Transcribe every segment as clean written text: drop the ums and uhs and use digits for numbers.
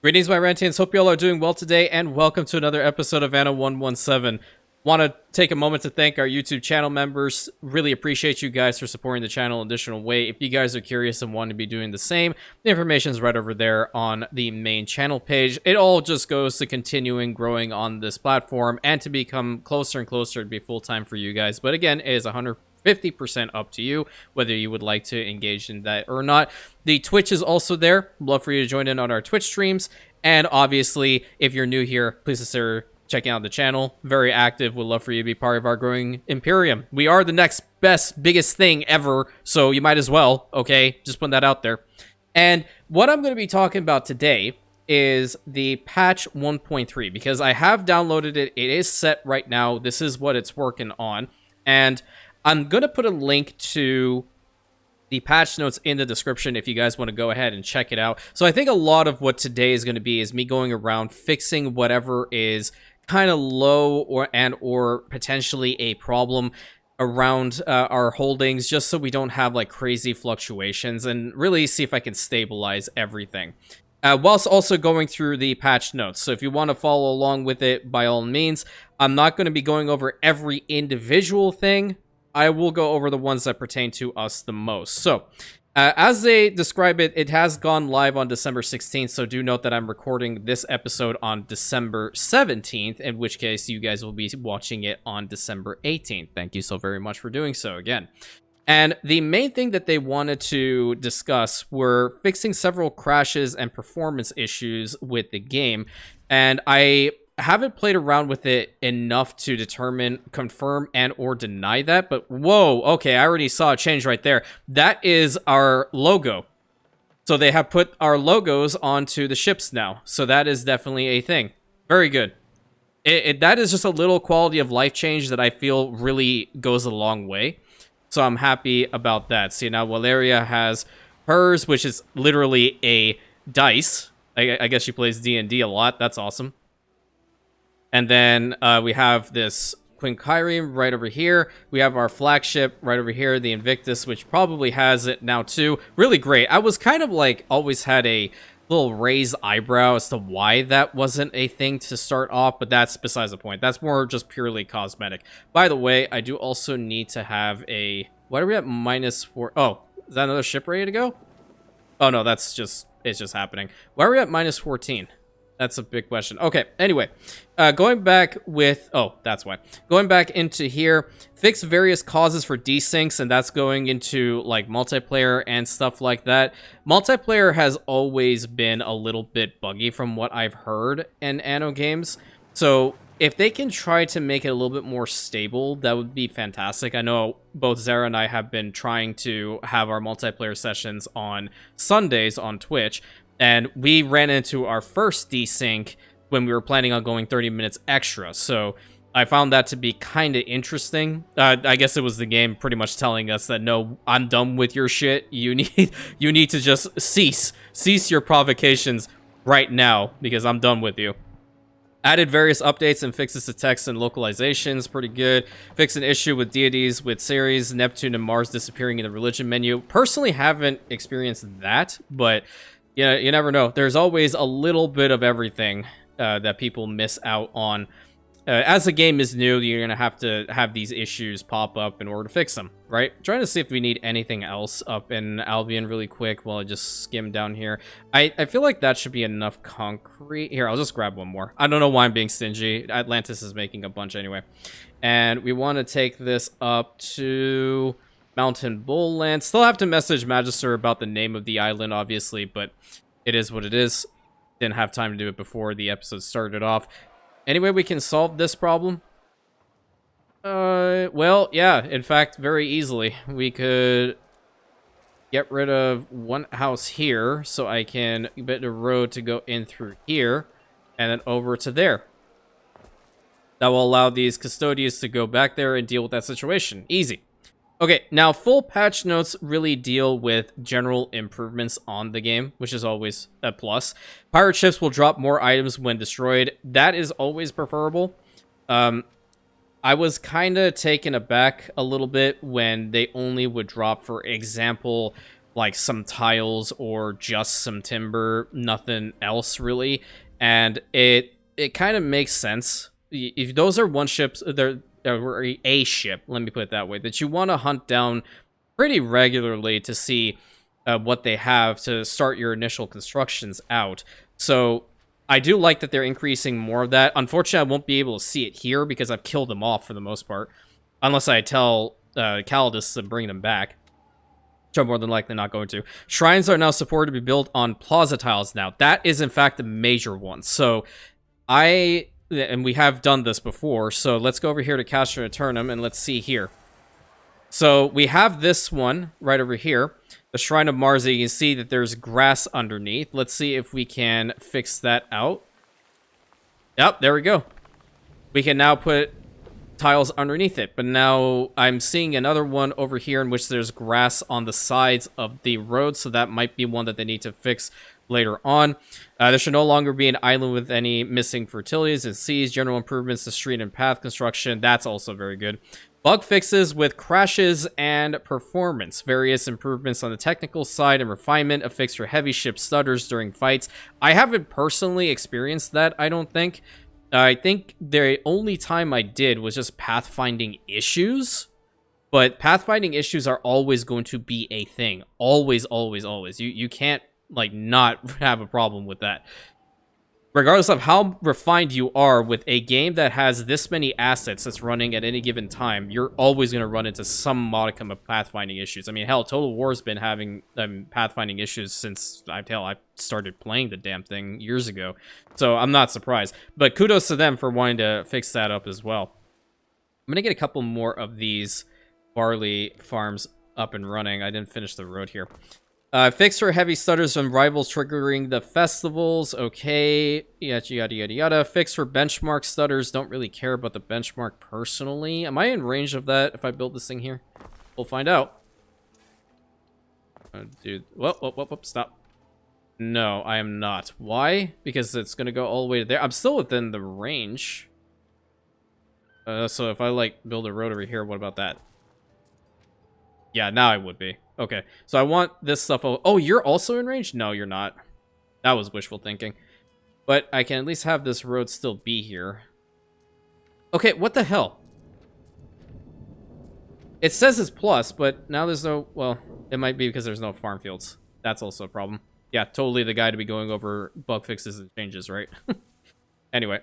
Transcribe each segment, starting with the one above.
Greetings, my Rantians. Hope you all are doing well today, and welcome to another episode of Anno 117. Want to take a moment to thank our YouTube channel members. Really appreciate you guys for supporting the channel in an additional way. If you guys are curious and want to be doing the same, the information is right over there on the main channel page. It all just goes to continuing growing on this platform and to become closer and closer to be full-time for you guys. But again, it is 150% up to you whether you would like to engage in that or not. The Twitch is also there. Love for you to join in on our Twitch streams. And obviously, if you're new here, please consider checking out the channel. Very active. Would love for you to be part of our growing Imperium. We are the next best, biggest thing ever, so you might as well, okay? Just putting that out there. And what I'm going to be talking about today is the patch 1.3, because I have downloaded it. It is set right now. This is what it's working on. And I'm going to put a link to the patch notes in the description if you guys want to go ahead and check it out. So I think a lot of what today is going to be is me going around fixing whatever is kind of low or potentially a problem around our holdings, just so we don't have like crazy fluctuations, and really see if I can stabilize everything. Whilst also going through the patch notes. So if you want to follow along with it, by all means. I'm not going to be going over every individual thing. I will go over the ones that pertain to us the most. So, as they describe it, it has gone live on December 16th, so do note that I'm recording this episode on December 17th, in which case you guys will be watching it on December 18th. Thank you so very much for doing so again. And the main thing that they wanted to discuss were fixing several crashes and performance issues with the game, and I haven't played around with it enough to determine, confirm, and or deny that, but whoa, okay, I already saw a change right there. That is our logo. So they have put our logos onto the ships now, so that is definitely a thing. Very good. That is just a little quality of life change that I feel really goes a long way, so I'm happy about that. See, now Valeria has hers, which is literally a dice. I guess she plays D&D a lot. That's awesome. And then we have this Quincarium right over here. We have our flagship right over here, the Invictus, which probably has it now too. Really great. I was kind of like always had a little raised eyebrow as to why that wasn't a thing to start off, but that's besides the point. That's more just purely cosmetic. By the way, I do also need to have a... What are we at? -4... Oh, is that another ship ready to go? Oh no, that's just... It's just happening. Why are we at -14? That's a big question. Okay, anyway, going back with... Oh, that's why. Going back into here, fix various causes for desyncs, and that's going into, like, multiplayer and stuff like that. Multiplayer has always been a little bit buggy from what I've heard in Anno games. So, if they can try to make it a little bit more stable, that would be fantastic. I know both Zara and I have been trying to have our multiplayer sessions on Sundays on Twitch, and we ran into our first desync when we were planning on going 30 minutes extra. So I found that to be kind of interesting. I guess it was the game pretty much telling us that, no, I'm done with your shit. You need to just cease your provocations right now, because I'm done with you. Added various updates and fixes to text and localizations, pretty good. Fix an issue with deities with Ceres, Neptune, and Mars disappearing in the religion menu. Personally haven't experienced that, but yeah, you never know. There's always a little bit of everything that people miss out on. As the game is new, you're going to have these issues pop up in order to fix them, right? Trying to see if we need anything else up in Albion really quick while I just skim down here. I feel like that should be enough concrete. Here, I'll just grab one more. I don't know why I'm being stingy. Atlantis is making a bunch anyway. And we want to take this up to Mountain Bull Land. Still have to message Magister about the name of the island, obviously, but it is what it is. Didn't have time to do it before the episode started off. Anyway, we can solve this problem. Well, yeah, in fact, very easily. We could get rid of one house here, so I can get a road to go in through here, and then over to there. That will allow these custodians to go back there and deal with that situation. Easy. Okay, now full patch notes really deal with general improvements on the game, which is always a plus. Pirate ships will drop more items when destroyed. That is always preferable. I was kind of taken aback a little bit when they only would drop, for example, like some tiles or just some timber, nothing else really. And it kind of makes sense. If those are one ships, they're a ship, let me put it that way, that you want to hunt down pretty regularly to see what they have to start your initial constructions out. So I do like that they're increasing more of that. Unfortunately, I won't be able to see it here because I've killed them off for the most part. Unless I tell Calidus to bring them back. Which I'm more than likely not going to. Shrines are now supported to be built on plaza tiles now. That is, in fact, a major one. So and we have done this before, so let's go over here to Cash and Eternum, and let's see here. So we have this one right over here, the Shrine of Mars. You can see that there's grass underneath. Let's see if we can fix that out. Yep, there we go. We can now put tiles underneath it, but now I'm seeing another one over here in which there's grass on the sides of the road, so that might be one that they need to fix later on. There should no longer be an island with any missing fertilities and seas. General improvements to street and path construction, that's also very good. Bug fixes with crashes and performance. Various improvements on the technical side and refinement. A fix for heavy ship stutters during fights. I haven't personally experienced that, I don't think. I think the only time I did was just pathfinding issues. But pathfinding issues are always going to be a thing. Always, always, always. You can't, like, not have a problem with that. Regardless of how refined you are with a game that has this many assets that's running at any given time, you're always going to run into some modicum of pathfinding issues. I mean, hell, Total War's been having pathfinding issues since I started playing the damn thing years ago. So I'm not surprised. But kudos to them for wanting to fix that up as well. I'm going to get a couple more of these barley farms up and running. I didn't finish the road here. Fix for heavy stutters from rivals triggering the festivals. Okay. Yada, yada, yada, yada. Fix for benchmark stutters. Don't really care about the benchmark personally. Am I in range of that if I build this thing here? We'll find out. Dude. Whoop, stop. No, I am not. Why? Because it's going to go all the way to there. I'm still within the range. So if I, like, build a road over here, what about that? Yeah, now I would be. Okay, so I want this stuff. Oh, you're also in range? No, you're not. That was wishful thinking. But I can at least have this road still be here. Okay, what the hell? It says it's plus, but now there's no... Well, it might be because there's no farm fields. That's also a problem. Yeah, totally the guy to be going over bug fixes and changes, right? Anyway.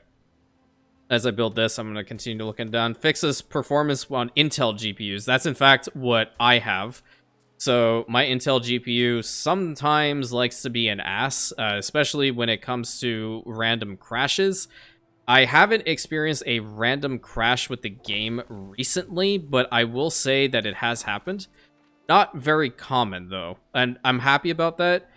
As I build this, I'm going to continue looking down. Fixes performance on Intel GPUs. That's, in fact, what I have. So my Intel GPU sometimes likes to be an ass, especially when it comes to random crashes. I haven't experienced a random crash with the game recently, but I will say that it has happened. Not very common, though, and I'm happy about that.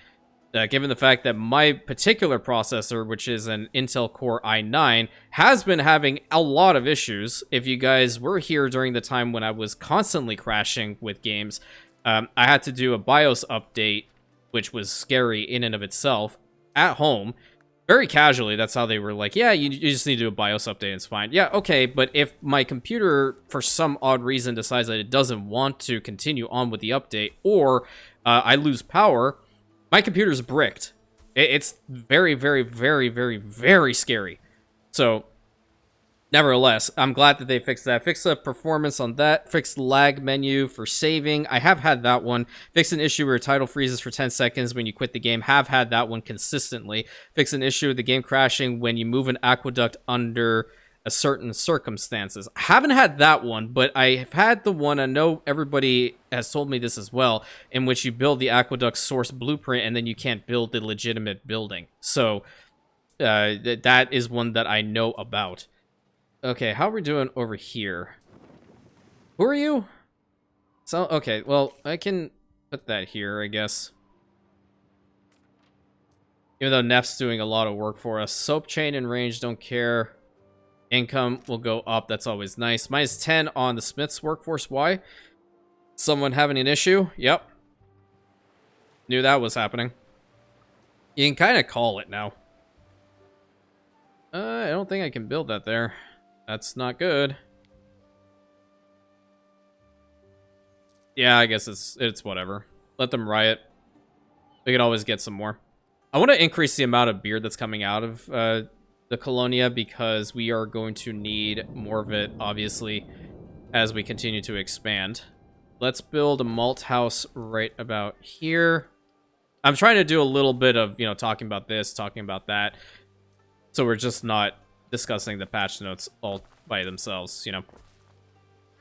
Given the fact that my particular processor, which is an Intel Core i9, has been having a lot of issues. If you guys were here during the time when I was constantly crashing with games, I had to do a BIOS update, which was scary in and of itself, at home. Very casually, that's how they were like, yeah, you just need to do a BIOS update and it's fine. Yeah, okay, but if my computer, for some odd reason, decides that it doesn't want to continue on with the update, or I lose power... My computer's bricked. It's very, very, very, very, very scary. So, nevertheless, I'm glad that they fixed that. Fix the performance on that. Fix the lag menu for saving. I have had that one. Fix an issue where title freezes for 10 seconds when you quit the game. Have had that one consistently. Fix an issue with the game crashing when you move an aqueduct under a certain circumstances. I haven't had that one, but I've had the one, I know everybody has told me this as well, in which you build the aqueduct source blueprint and then you can't build the legitimate building. So that is one that I know about. Okay, how are we doing over here? Who are you? So, okay, well, I can put that here, I guess. Even though Neff's doing a lot of work for us. Soap chain and range, don't care. Income will go up. That's always nice. -10 on the Smith's workforce. Why? Someone having an issue? Yep. Knew that was happening. You can kind of call it now. I don't think I can build that there. That's not good. Yeah, I guess it's whatever. Let them riot. We can always get some more. I want to increase the amount of beer that's coming out of the Colonia because we are going to need more of it, obviously, as we continue to expand. Let's build a malt house right about here. I'm trying to do a little bit of, you know, talking about this, talking about that. So we're just not discussing the patch notes all by themselves, you know.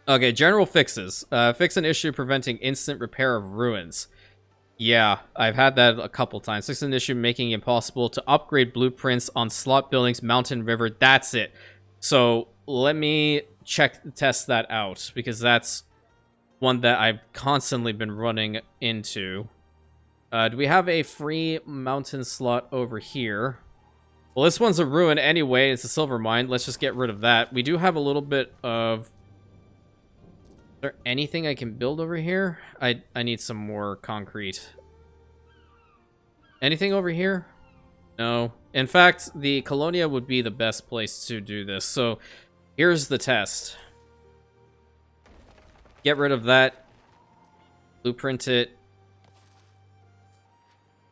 Okay, general fixes. Fix an issue preventing instant repair of ruins. Yeah, I've had that a couple times. Fix an issue making it impossible to upgrade blueprints on slot buildings, mountain, river. That's it. So let me test that out, because that's one that I've constantly been running into. Do we have a free mountain slot over here? Well, this one's a ruin anyway. It's a silver mine. Let's just get rid of that. We do have a little bit of... Is there anything I can build over here? I need some more concrete. Anything over here? No. In fact, the Colonia would be the best place to do this. So here's the test. Get rid of that. Blueprint it.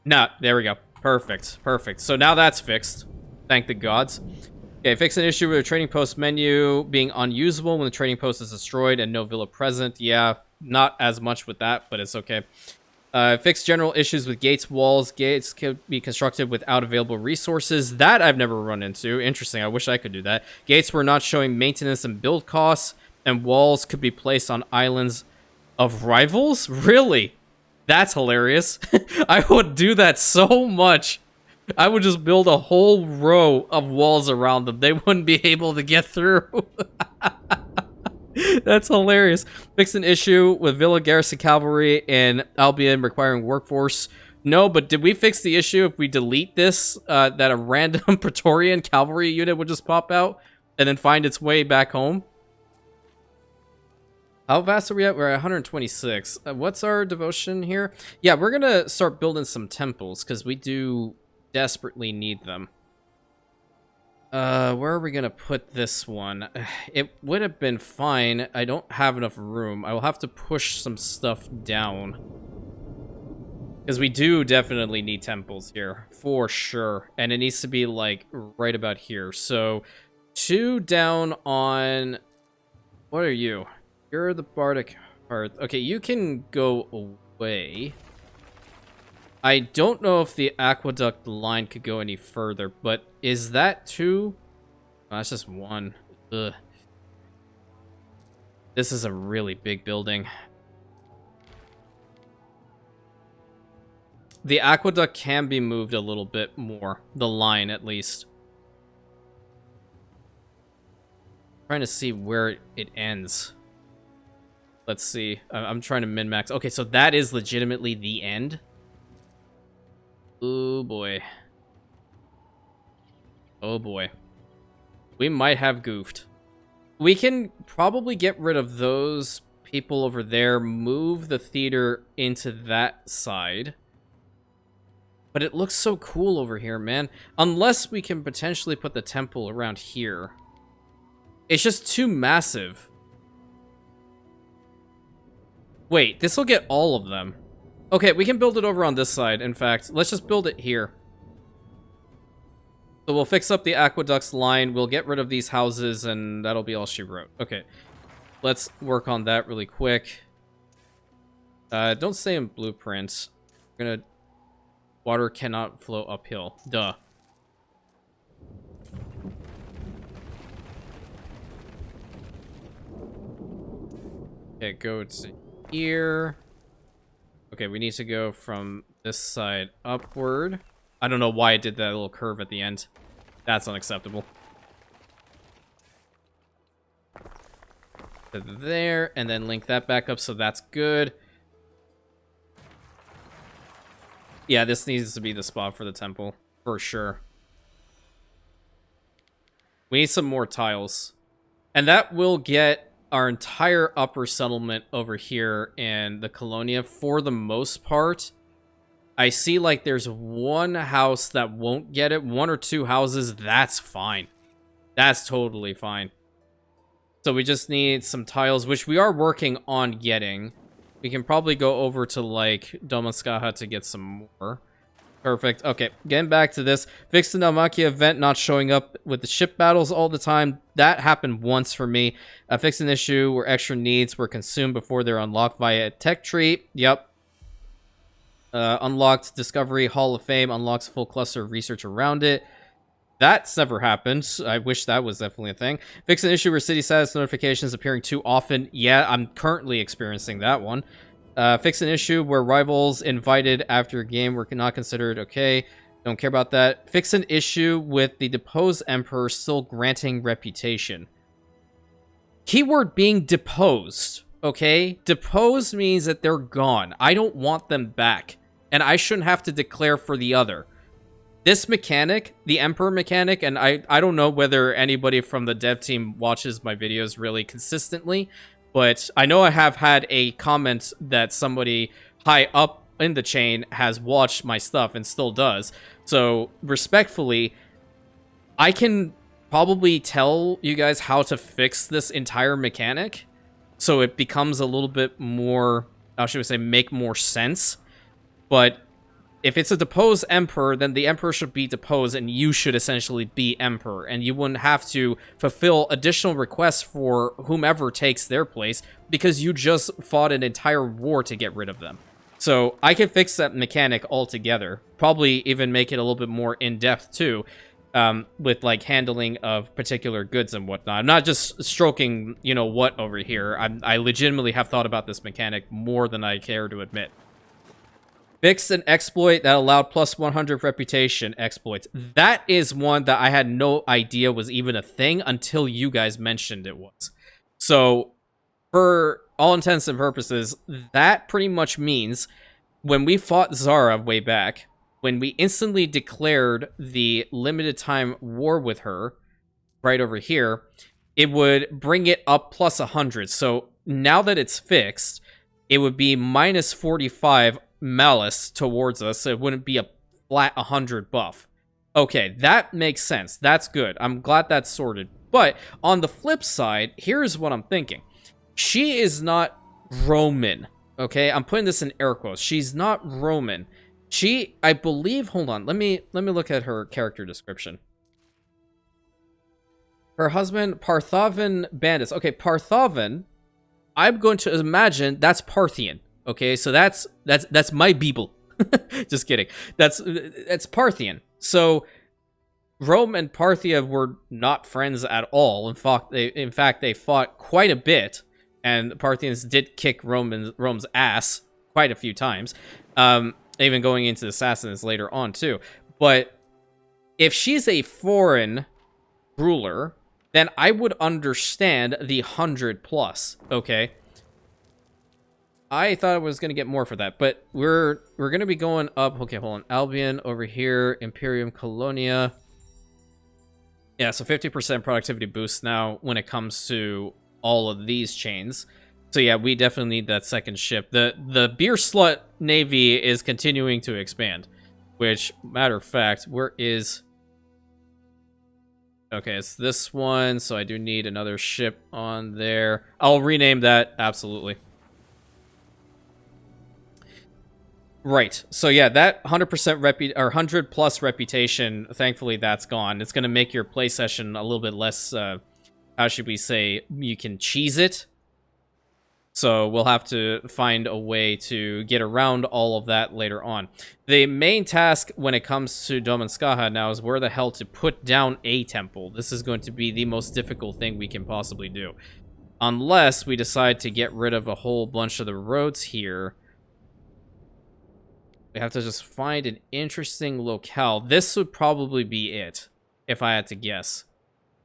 Nah, there we go. Perfect. Perfect. So now that's fixed. Thank the gods. Okay, fix an issue with the trading post menu being unusable when the trading post is destroyed and no villa present. Yeah, not as much with that, but it's okay. Fix general issues with gates, walls. Gates can be constructed without available resources. That I've never run into. Interesting. I wish I could do that. Gates were not showing maintenance and build costs, and walls could be placed on islands of rivals? Really? That's hilarious. I would do that so much. I would just build a whole row of walls around them. They wouldn't be able to get through. That's hilarious. Fix an issue with Villa Garrison Cavalry in Albion requiring workforce. No, but did we fix the issue if we delete this, that a random Praetorian cavalry unit would just pop out and then find its way back home? How fast are we at? We're at 126. What's our devotion here? Yeah, we're going to start building some temples because we do desperately need them. Where are we going to put this one? It would have been fine. I don't have enough room. I will have to push some stuff down. Because we do definitely need temples here, for sure. And it needs to be, like, right about here. So, 2 down on... What are you? You're the Bardic Hearth. Okay, you can go away. I don't know if the aqueduct line could go any further, but is that 2? Oh, that's just 1. Ugh. This is a really big building. The aqueduct can be moved a little bit more. The line, at least. I'm trying to see where it ends. Let's see. I'm trying to min-max. Okay, so that is legitimately the end. Oh, boy. Oh, boy. We might have goofed. We can probably get rid of those people over there, move the theater into that side. But it looks so cool over here, man. Unless we can potentially put the temple around here. It's just too massive. Wait, this will get all of them. Okay, we can build it over on this side, in fact. Let's just build it here. So we'll fix up the aqueducts line, we'll get rid of these houses, and that'll be all she wrote. Okay, let's work on that really quick. Don't say in blueprints. We're gonna... Water cannot flow uphill. Duh. Okay, go to here. Okay, we need to go from this side upward. I don't know why it did that little curve at the end. That's unacceptable. To there, and then link that back up, so that's good. Yeah, this needs to be the spot for the temple, for sure. We need some more tiles. And that will get our entire upper settlement over here in the Colonia for the most part. I see like there's one house that won't get it, 1 or 2 houses. That's fine. That's totally fine. So we just need some tiles, which we are working on getting. We can probably go over to, like, Doma to get some more. Perfect. Okay, getting back to this. Fix the Naumaki event not showing up with the ship battles all the time. That happened once for me. Fix an issue where extra needs were consumed before they're unlocked via a tech tree. Yep. Unlocked Discovery Hall of Fame. Unlocks a full cluster of research around it. That's never happened. I wish that was definitely a thing. Fix an issue where city status notifications appearing too often. Yeah, I'm currently experiencing that one. Fix an issue where rivals invited after a game were not considered okay. Don't care about that. Fix an issue with the deposed emperor still granting reputation. Keyword being deposed, okay? Deposed means that they're gone. I don't want them back. And I shouldn't have to declare for the other. This mechanic, the Emperor mechanic, and I don't know whether anybody from the dev team watches my videos really consistently, but I know I have had a comment that somebody high up in the chain has watched my stuff and still does. So, respectfully, I can probably tell you guys how to fix this entire mechanic so it becomes a little bit more, how should we say, make more sense. But if it's a deposed emperor, then the emperor should be deposed and you should essentially be emperor. And you wouldn't have to fulfill additional requests for whomever takes their place because you just fought an entire war to get rid of them. So I can fix that mechanic altogether. Probably even make it a little bit more in-depth too, with like handling of particular goods and whatnot. I'm not just stroking, you know what, over here. I legitimately have thought about this mechanic more than I care to admit. Fix an exploit that allowed plus 100 reputation exploits. That is one that I had no idea was even a thing until you guys mentioned it was. So, for all intents and purposes, that pretty much means when we fought Zara way back, when we instantly declared the limited time war with her, right over here, it would bring it up plus 100. So, now that it's fixed, it would be minus 45 malice towards us, so it wouldn't be a flat 100 buff. Okay, that makes sense. That's good. I'm glad that's sorted. But on the flip side, here's what I'm thinking. She is not Roman. Okay, I'm putting this in air quotes. She's not Roman. She, I believe, hold on. Let me look at her character description. Her husband, Parthavan bandits. Okay, Parthavan, I'm going to imagine that's Parthian. Okay, so that's my Bible. Just kidding. That's Parthian. So Rome and Parthia were not friends at all. In fact, they fought quite a bit, and Parthians did kick Rome's ass quite a few times. Even going into the Assassins later on too. But if she's a foreign ruler, then I would understand the 100 plus. Okay. I thought I was going to get more for that, but we're going to be going up. Okay, hold on. Albion over here, Imperium, Colonia. Yeah, so 50% productivity boost now when it comes to all of these chains. So yeah, we definitely need that second ship. The beer slut navy is continuing to expand, which, matter of fact, where is... Okay, it's this one, so I do need another ship on there. I'll rename that, absolutely. Right. So yeah, that 100% or 100 plus reputation, thankfully that's gone. It's going to make your play session a little bit less, how should we say, you can cheese it. So we'll have to find a way to get around all of that later on. The main task when it comes to Doma now is where the hell to put down a temple. This is going to be the most difficult thing we can possibly do. Unless we decide to get rid of a whole bunch of the roads here. We have to just find an interesting locale. This would probably be it, if I had to guess.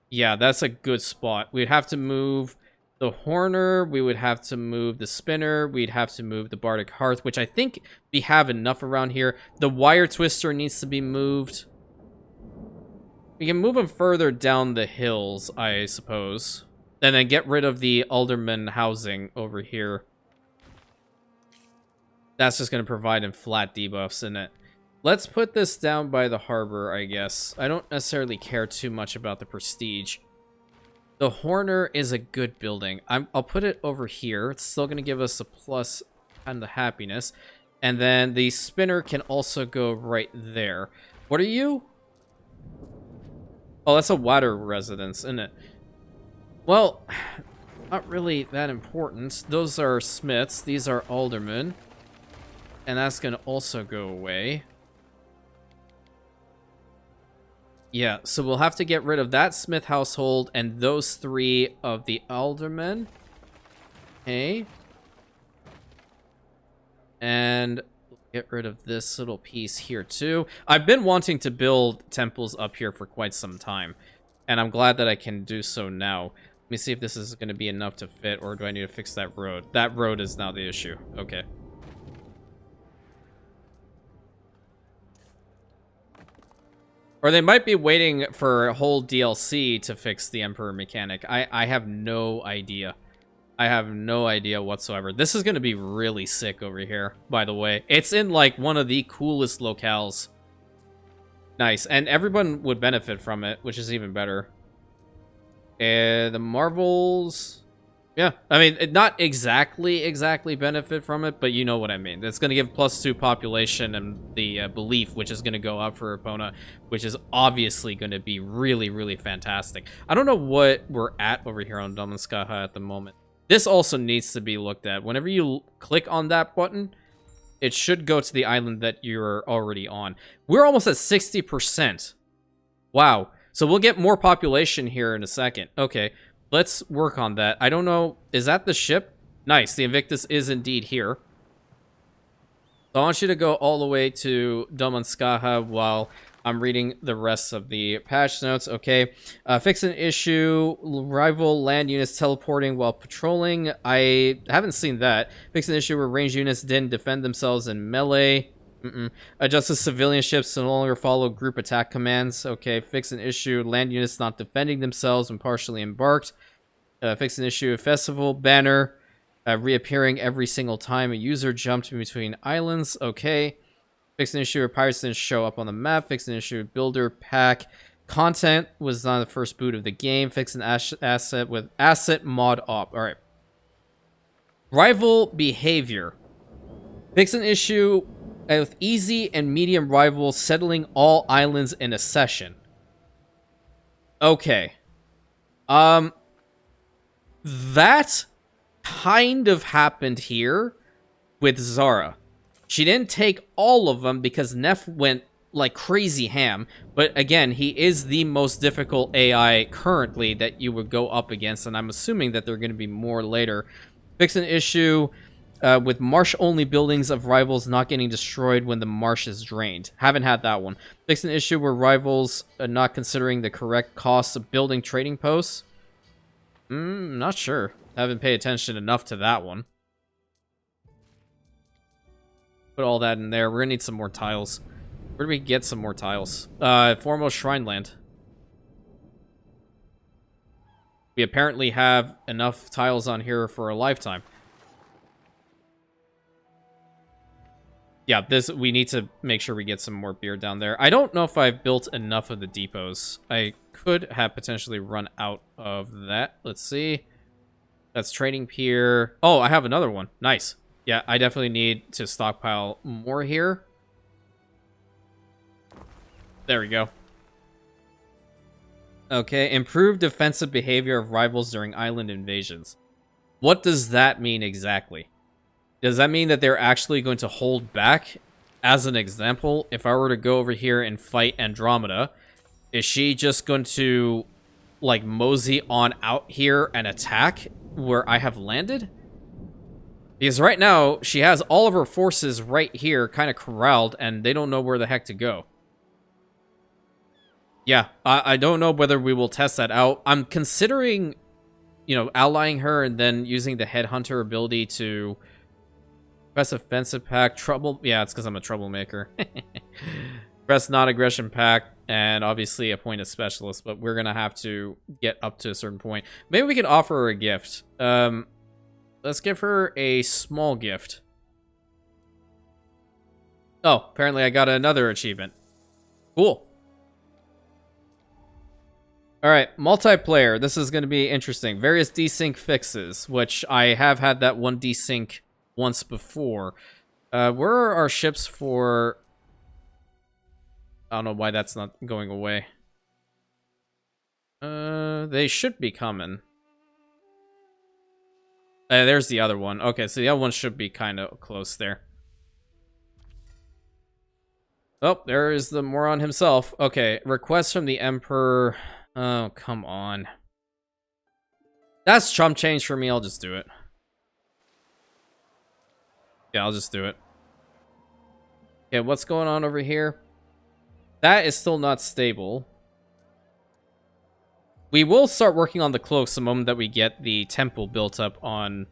Yeah, that's a good spot. We'd have to move the Horner. We would have to move the Spinner. We'd have to move the Bardic Hearth, which I think we have enough around here. The Wire Twister needs to be moved. We can move them further down the hills, I suppose. And then get rid of the Alderman housing over here. That's just going to provide him flat debuffs in it. Let's put this down by the harbor, I guess. I don't necessarily care too much about the prestige. The Horner is a good building. I'll put it over here. It's still going to give us a plus kind of happiness. And then the spinner can also go right there. What are you? Oh, that's a water residence, isn't it? Well, not really that important. Those are smiths. These are aldermen. And that's going to also go away. Yeah, so we'll have to get rid of that smith household and those 3 of the aldermen. Okay. And get rid of this little piece here too. I've been wanting to build temples up here for quite some time. And I'm glad that I can do so now. Let me see if this is going to be enough to fit, or do I need to fix that road? That road is now the issue. Okay. Or they might be waiting for a whole DLC to fix the Emperor mechanic. I have no idea. I have no idea whatsoever. This is going to be really sick over here, by the way. It's in, like, one of the coolest locales. Nice. And everyone would benefit from it, which is even better. The Marvels... Yeah, I mean, not exactly benefit from it, but you know what I mean. It's going to give +2 population and the belief, which is going to go up for Epona, which is obviously going to be really fantastic. I don't know what we're at over here on Doma at the moment. This also needs to be looked at. Whenever you click on that button, it should go to the island that you're already on. We're almost at 60%. Wow. So we'll get more population here in a second. Okay. Let's work on that. I don't know. Is that the ship? Nice. The Invictus is indeed here. So I want you to go all the way to Domanskaha while I'm reading the rest of the patch notes. Okay. Fix an issue. Rival land units teleporting while patrolling. I haven't seen that. Fix an issue where ranged units didn't defend themselves in melee. Adjust the civilian ships to no longer follow group attack commands. Okay, fix an issue. Land units not defending themselves when partially embarked. Fix an issue. Festival banner reappearing every single time a user jumped between islands. Okay. Fix an issue where pirates didn't show up on the map. Fix an issue. Builder pack content was not the first boot of the game. Fix an asset with asset mod op. All right. Rival behavior. Fix an issue with easy and medium rivals settling all islands in a session. Okay. That kind of happened here with Zara. She didn't take all of them because Neff went like crazy ham. But again, he is the most difficult AI currently that you would go up against. And I'm assuming that there are going to be more later. Fix an issue with marsh-only buildings of rivals not getting destroyed when the marsh is drained. Haven't had that one. Fix an issue where rivals are not considering the correct costs of building trading posts. Not sure. Haven't paid attention enough to that one. Put all that in there. We're gonna need some more tiles. Where do we get some more tiles? Foremost Shrine Land. We apparently have enough tiles on here for a lifetime. Yeah, we need to make sure we get some more beer down there. I don't know if I've built enough of the depots. I could have potentially run out of that. Let's see. That's trading pier. Oh, I have another one. Nice. Yeah, I definitely need to stockpile more here. There we go. Okay, improve defensive behavior of rivals during island invasions. What does that mean exactly? Does that mean that they're actually going to hold back? As an example, if I were to go over here and fight Andromeda, is she just going to, like, mosey on out here and attack where I have landed? Because right now, she has all of her forces right here, kind of corralled, and they don't know where the heck to go. Yeah, I don't know whether we will test that out. I'm considering, you know, allying her and then using the Headhunter ability to press offensive pack, trouble. Yeah, it's because I'm a troublemaker. Press non-aggression pack, and obviously appoint a specialist, but we're going to have to get up to a certain point. Maybe we can offer her a gift. Let's give her a small gift. Oh, apparently I got another achievement. Cool. Alright, multiplayer. This is going to be interesting. Various desync fixes, which I have had that one desync once before. Where are our ships for... I don't know why that's not going away. They should be coming. There's the other one. Okay, so the other one should be kind of close there. Oh, there is the moron himself. Okay, request from the Emperor. Oh, come on. That's chump change for me. I'll just do it. Yeah, I'll just do it. Okay, what's going on over here? That is still not stable. We will start working on the cloaks the moment that we get the temple built up on...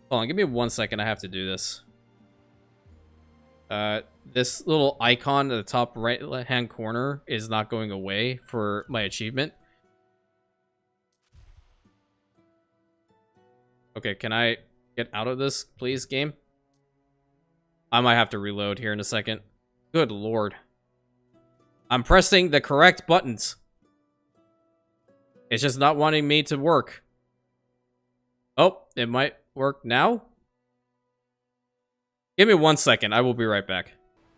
Hold on, give me 1 second. I have to do this. This little icon at the top right-hand corner is not going away for my achievement. Okay, can I get out of this, please, game? I might have to reload here in a second. Good lord. I'm pressing the correct buttons. It's just not wanting me to work. Oh, it might work now? Give me 1 second. I will be right back.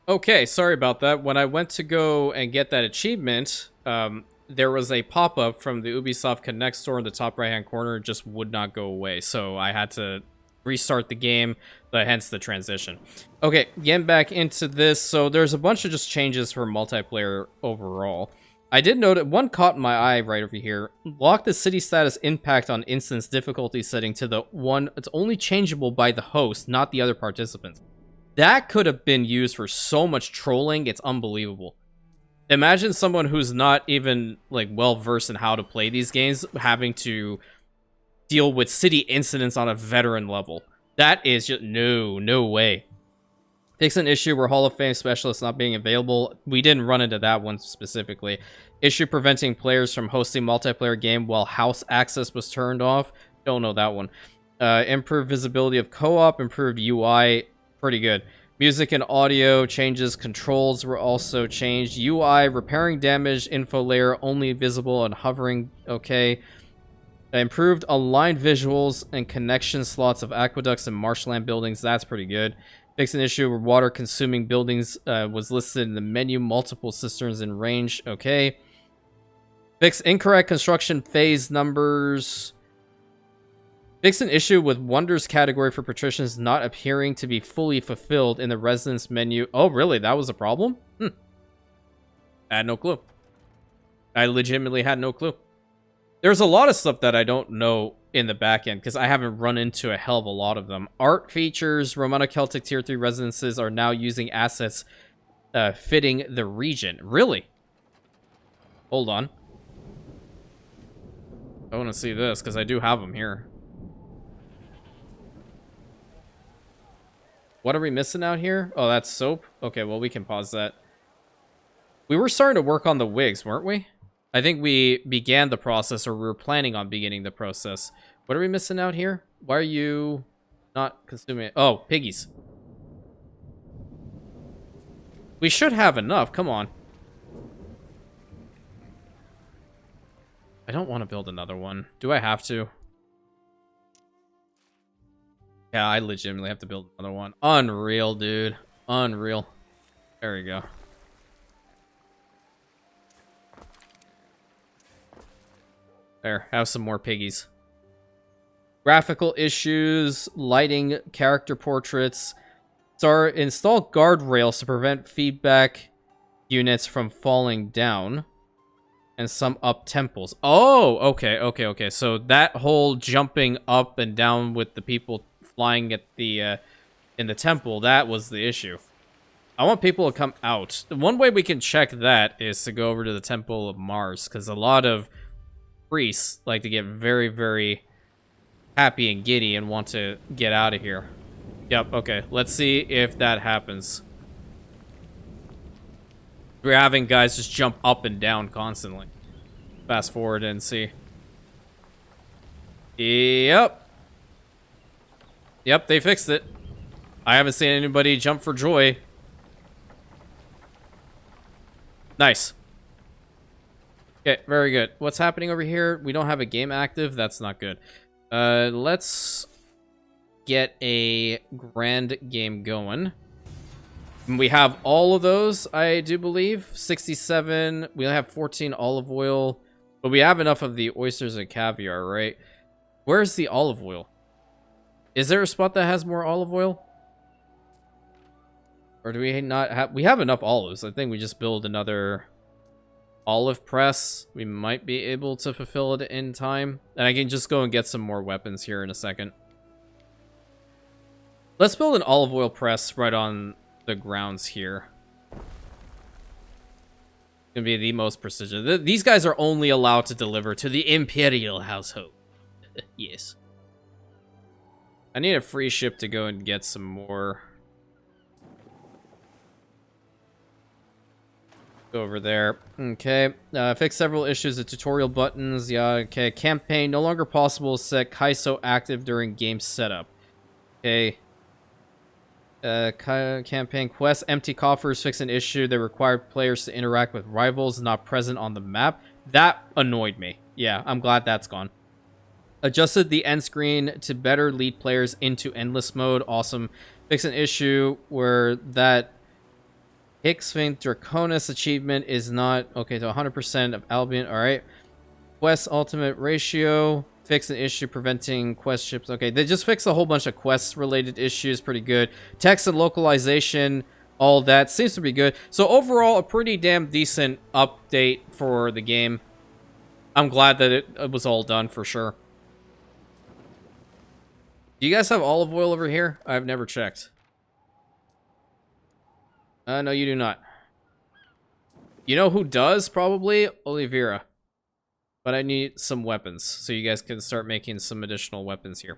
Okay, sorry about that. When I went to go and get that achievement, there was a pop-up from the Ubisoft Connect store in the top right-hand corner. It just would not go away, so I had to restart the game, but hence the transition. Okay, getting back into this. So there's a bunch of just changes for multiplayer overall. I did note that one caught my eye right over here. Lock the city status impact on instance difficulty setting to the one it's only changeable by the host, not the other participants. That could have been used for so much trolling, it's unbelievable. Imagine someone who's not even like well versed in how to play these games having to deal with city incidents on a veteran level. That is just no way. Fix an issue where Hall of Fame specialists not being available. We didn't run into that one specifically. Issue preventing players from hosting multiplayer game while house access was turned off. Don't know that one. Improved visibility of co-op. Improved UI. Pretty good. Music and audio changes. Controls were also changed. UI repairing damage. Info layer only visible on hovering. Okay. Improved aligned visuals and connection slots of aqueducts and marshland buildings. That's pretty good. Fix an issue where water-consuming buildings was listed in the menu. Multiple cisterns in range. Okay. Fix incorrect construction phase numbers. Fix an issue with wonders category for patricians not appearing to be fully fulfilled in the residence menu. Oh, really? That was a problem? I had no clue. I legitimately had no clue. There's a lot of stuff that I don't know in the back end because I haven't run into a hell of a lot of them. Art features, Romano-Celtic Tier 3 residences are now using assets fitting the region. Really? Hold on. I want to see this because I do have them here. What are we missing out here? Oh, that's soap? Okay, well, we can pause that. We were starting to work on the wigs, weren't we? I think we began the process, or we were planning on beginning the process. What are we missing out here? Why are you not consuming it? Oh, piggies. We should have enough. Come on. I don't want to build another one. Do I have to? Yeah, I legitimately have to build another one. Unreal, dude. Unreal. There we go. There, have some more piggies. Graphical issues, lighting, character portraits. Install guardrails to prevent feedback units from falling down. And some up temples. Oh, okay. So that whole jumping up and down with the people flying at the in the temple, that was the issue. I want people to come out. The one way we can check that is to go over to the Temple of Mars, because a lot of priests like to get very, very happy and giddy and want to get out of here. Yep, okay. Let's see if that happens. We're having guys just jump up and down constantly. Fast forward and see. Yep. Yep, they fixed it. I haven't seen anybody jump for joy. Nice. Okay, very good. What's happening over here? We don't have a game active. That's not good. Let's get a grand game going. And we have all of those, I do believe. 67. We only have 14 olive oil. But we have enough of the oysters and caviar, right? Where's the olive oil? Is there a spot that has more olive oil? Or do we not have... We have enough olives. I think we just build another olive press. We might be able to fulfill it in time. And I can just go and get some more weapons here in a second. Let's build an olive oil press right on the grounds here. It's gonna be the most precision. These guys are only allowed to deliver to the Imperial household. Yes. I need a free ship to go and get some more. Go over there. Okay. Fix several issues of tutorial buttons. Yeah, okay. Campaign no longer possible. Set Kaiso active during game setup. Okay. Campaign quest. Empty coffers fix an issue that required players to interact with rivals not present on the map. That annoyed me. Yeah, I'm glad that's gone. Adjusted the end screen to better lead players into endless mode. Awesome. Fix an issue where that Hicksfink Draconis achievement is not okay to 100% of Albion. All right. Quest ultimate ratio. Fix an issue preventing quest ships. Okay, they just fixed a whole bunch of quest related issues. Pretty good. Text and localization. All that seems to be good. So overall, a pretty damn decent update for the game. I'm glad that it was all done for sure. Do you guys have olive oil over here? I've never checked. No, you do not. You know who does, probably? Oliveira. But I need some weapons, so you guys can start making some additional weapons here.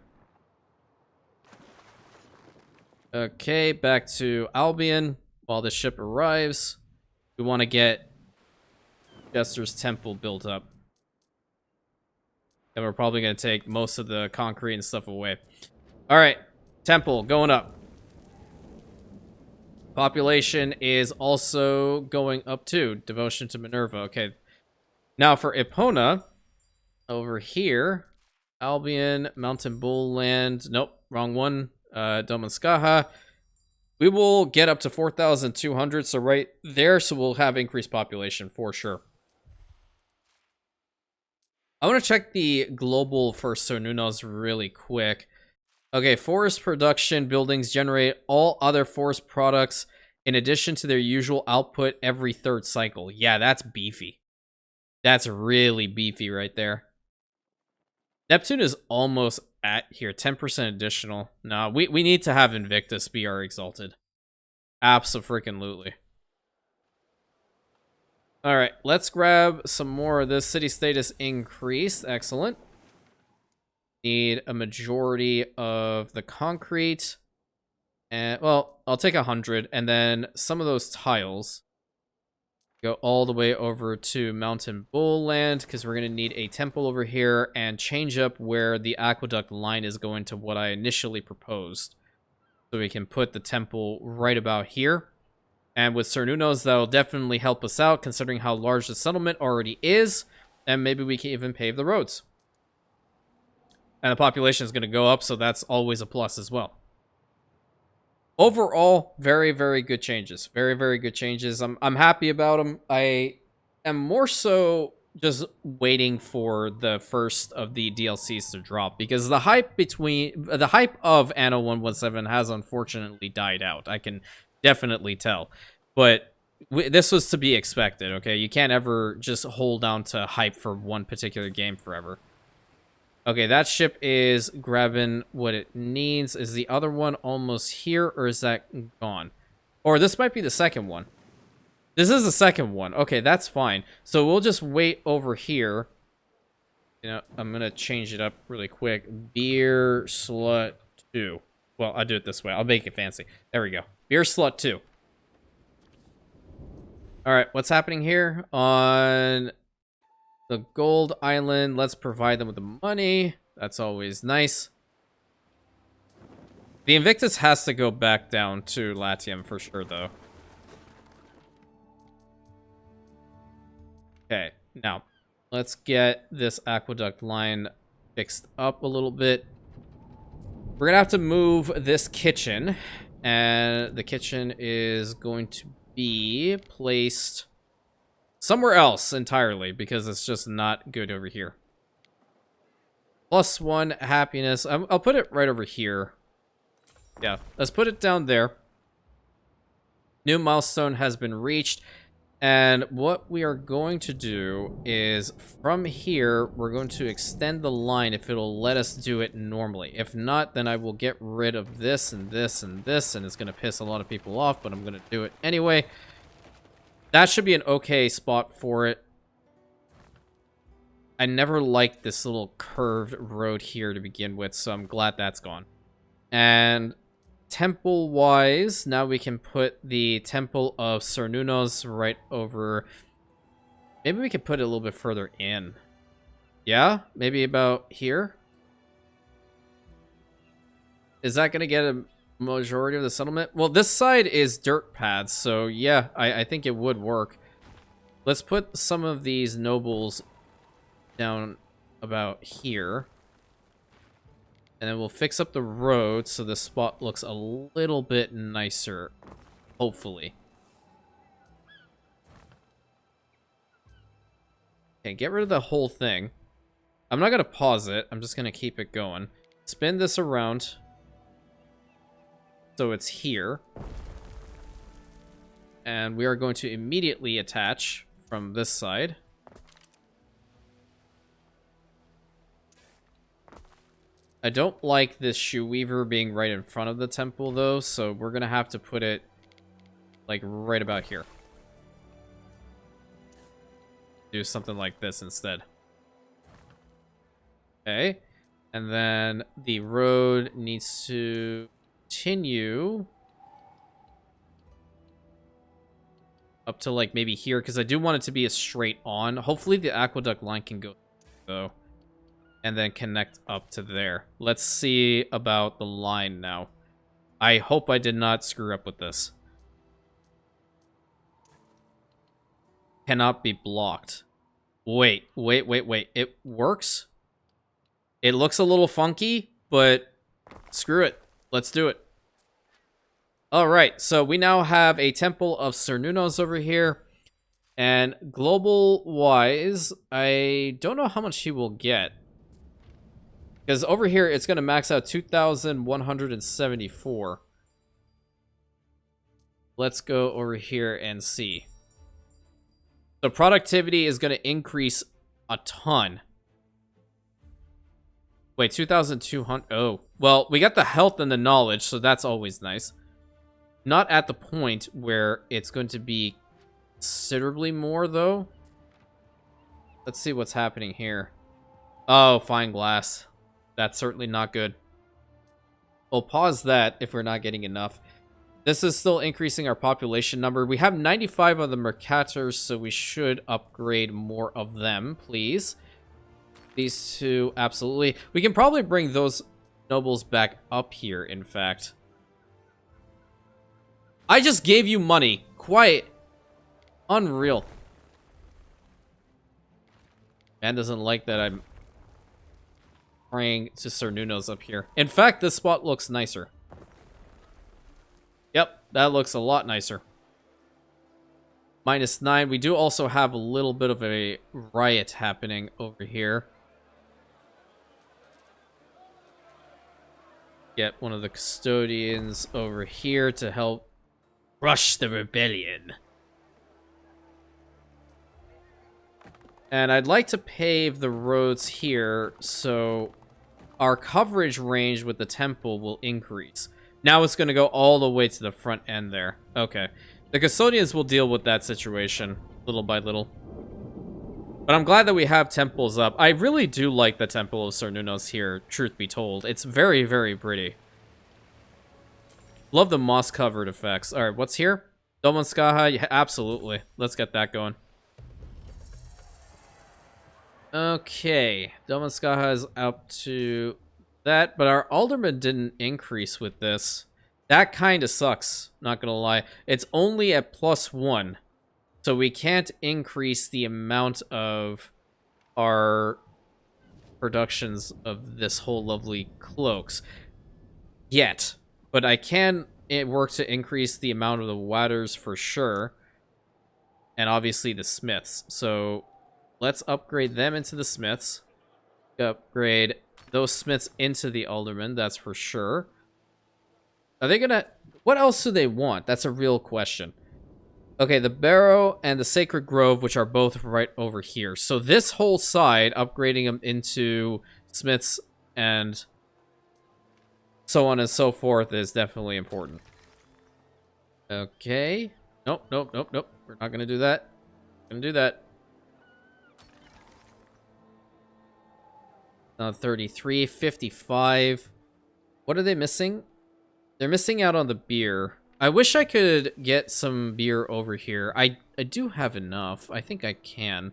Okay, back to Albion. While the ship arrives, we want to get Jester's Temple built up. And we're probably going to take most of the concrete and stuff away. Alright, Temple, going up. Population is also going up too. Devotion to Minerva. Okay. Now for Epona, over here, Albion, Mountain Bull Land. Nope, wrong one. Domanskaha. We will get up to 4,200, so right there, so we'll have increased population for sure. I want to check the global for Cernunos really quick. Okay, forest production buildings generate all other forest products in addition to their usual output every third cycle. Yeah, that's beefy. That's really beefy right there. Neptune is almost at here. 10% additional. No, we need to have Invictus be our Exalted. Abso-freaking-lutely. Alright, let's grab some more of this. City status increased. Excellent. Need a majority of the concrete. And, well, I'll take 100. And then some of those tiles go all the way over to Mountain Bull Land, because we're going to need a temple over here and change up where the aqueduct line is going to what I initially proposed. So we can put the temple right about here. And with Cernunos, that'll definitely help us out, considering how large the settlement already is. And maybe we can even pave the roads. And the population is going to go up, so that's always a plus as well. Overall, very, very good changes. Very, very good changes. I'm happy about them. I am more so just waiting for the first of the DLCs to drop, because the hype of Anno 117 has unfortunately died out. I can definitely tell. But this was to be expected, okay? You can't ever just hold on to hype for one particular game forever. Okay, that ship is grabbing what it needs. Is the other one almost here, or is that gone? Or this might be the second one. This is the second one. Okay, that's fine. So we'll just wait over here. You know, I'm going to change it up really quick. Beer Slut 2. Well, I'll do it this way. I'll make it fancy. There we go. Beer Slut 2. Alright, what's happening here? On the Gold Island, let's provide them with the money. That's always nice. The Invictus has to go back down to Latium for sure, though. Okay, now, let's get this aqueduct line fixed up a little bit. We're gonna have to move this kitchen, and the kitchen is going to be placed somewhere else entirely because it's just not good over here. +1 happiness. I'll put it right over here. Yeah, let's put it down there. New milestone has been reached. And what we are going to do is from here, we're going to extend the line if it'll let us do it normally. If not, then I will get rid of this and this and this, and it's going to piss a lot of people off, but I'm going to do it anyway. That should be an okay spot for it. I never liked this little curved road here to begin with, so I'm glad that's gone. And temple-wise, now we can put the Temple of Cernunnos right over... Maybe we could put it a little bit further in. Yeah? Maybe about here? Is that going to get a majority of the settlement? Well, this side is dirt paths, so yeah, I think it would work. Let's put some of these nobles down about here. And then we'll fix up the road so the spot looks a little bit nicer, hopefully. Okay, get rid of the whole thing. I'm not going to pause it. I'm just going to keep it going. Spin this around so it's here. And we are going to immediately attach from this side. I don't like this shoe weaver being right in front of the temple, though, so we're going to have to put it, like, right about here. Do something like this instead. Okay. And then the road needs to continue up to, like, maybe here, because I do want it to be a straight on. Hopefully the aqueduct line can go, though. And then connect up to there. Let's see about the line now. I hope I did not screw up with this. Cannot be blocked. Wait. It works? It looks a little funky, but screw it. Let's do it. Alright, so we now have a Temple of Cernunnos over here. And global-wise, I don't know how much he will get. Because over here, it's going to max out 2,174. Let's go over here and see. So productivity is going to increase a ton. Wait, 2,200. Oh, well, we got the health and the knowledge, so that's always nice. Not at the point where it's going to be considerably more, though. Let's see what's happening here. Oh, fine glass. That's certainly not good. We'll pause that if we're not getting enough. This is still increasing our population number. We have 95 of the mercators, so we should upgrade more of them, please. These two, absolutely. We can probably bring those nobles back up here, in fact. I just gave you money. Quiet. Unreal. Man doesn't like that I'm praying to Cernunnos up here. In fact, this spot looks nicer. Yep, that looks a lot nicer. -9. We do also have a little bit of a riot happening over here. Get one of the custodians over here to help crush the rebellion. And I'd like to pave the roads here so our coverage range with the temple will increase. Now it's going to go all the way to the front end there. Okay. The custodians will deal with that situation little by little. But I'm glad that we have temples up. I really do like the Temple of Cernunnos here, truth be told. It's very, very pretty. Love the moss-covered effects. Alright, what's here? Doma, yeah, absolutely. Let's get that going. Okay, Doma is up to that, but our alderman didn't increase with this. That kind of sucks, not gonna lie. It's only at +1, so we can't increase the amount of our productions of this whole lovely cloaks. yet. But I can work to increase the amount of the wadders for sure. And obviously the smiths. So let's upgrade them into the smiths. Upgrade those smiths into the aldermen, that's for sure. Are they gonna... What else do they want? That's a real question. Okay, the Barrow and the Sacred Grove, which are both right over here. So this whole side, upgrading them into smiths and so on and so forth is definitely important. Okay. Nope, nope, nope, nope. We're not gonna do that. Gonna do that. 33, 55. What are they missing? They're missing out on the beer. I wish I could get some beer over here. I do have enough. I think I can.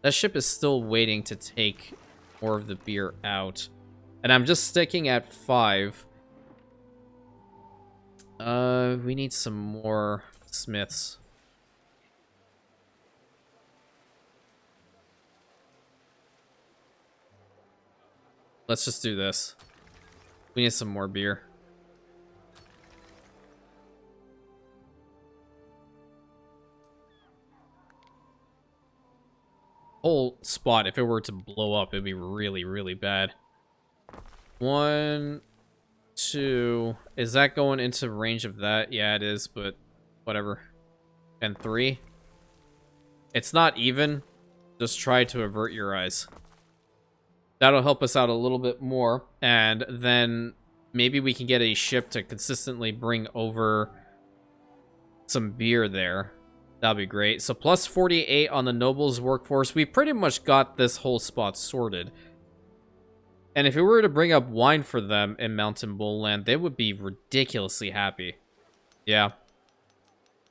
That ship is still waiting to take more of the beer out. And I'm just sticking at 5. We need some more smiths. Let's just do this. We need some more beer. Whole spot, if it were to blow up, it'd be really, really bad. 1, 2. Is that going into range of that? Yeah, it is, but whatever. And 3. It's not even. Just try to avert your eyes. That'll help us out a little bit more. And then maybe we can get a ship to consistently bring over some beer there. That'll be great. So plus 48 on the nobles workforce. We pretty much got this whole spot sorted. And if we were to bring up wine for them in Mountain Bull Land, they would be ridiculously happy. Yeah.